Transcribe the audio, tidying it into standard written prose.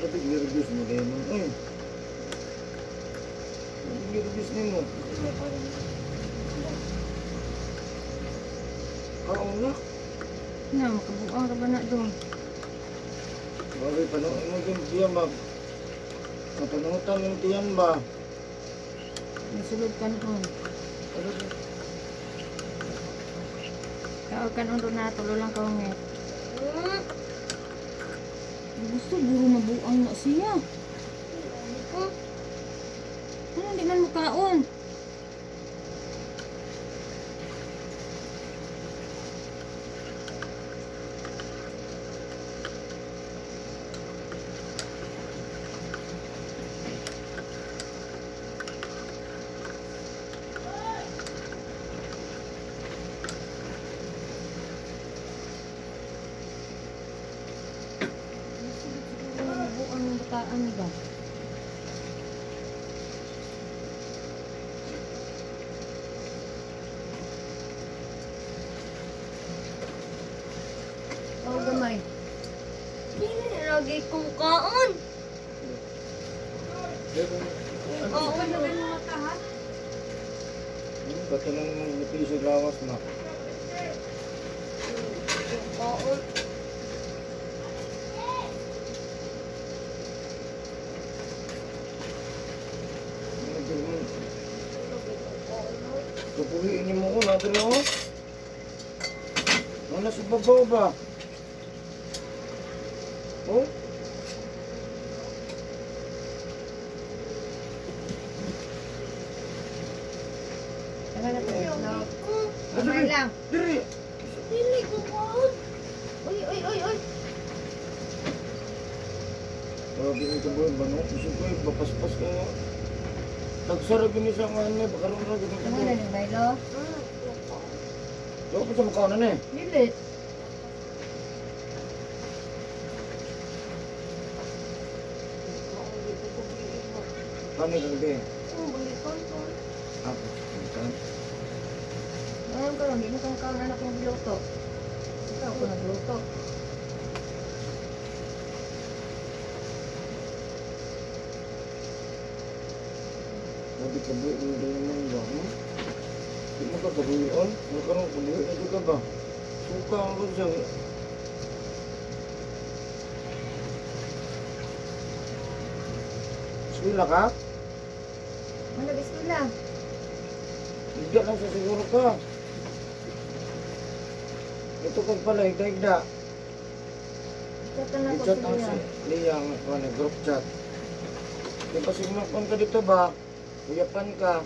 Pati i-reduce mo kayo nun. Ay! Pati i-reduce nyo mo. Kaon na. Na, makabuang ka ba na doon? Bagay, panuhin mo yung tiyan ba? Mapanutan yung tiyan ba? Nasulod ka noon. Ano ba? Kaog ka noon na, tulo lang kaungit. Gusto, buro mabuang na siya. Ano, hindi man makaon? Mabuang ng bataan ba? Oh, gamay. Hindi na lagi kong kaon. Oo, ano ba yung matahan? Katanong mong buti sa lawas na. Kaon. Kapuliin niyo mo ko natin ako. Ano sa babaw ba? Oh? Tama na to. No. Ko. Gamay lang. Diri! Hindi ko kaon. Uy, uy, uy, uy. Grabe na ito boy, bano? Isip ko yung bapaspas ka nga. Tagsarap yun isang ano, baka rin na gano'n Tama ito. na ni Milo. Diyo ko sa makaunan eh. Dili. Kami kang din. Oh, balikan ko. Ako. Ngayon ka lang, hindi mo kang kaon anak ng biloto. Ikaw ko nagluto. Sabi ka boy, ano din naman ba? Hindi mo ka kabuyon? Magkaroon kabuyon na ka ba? Suka ang ko siya. Sila ka? Ano, bismillah. Hindi lang sa siguro ka. Ito kong pala, igda-igda. Ito na ko I-chat ang siya. si Liang, group chat. Di pa sigmakon ka dito ba? Uyapan ka.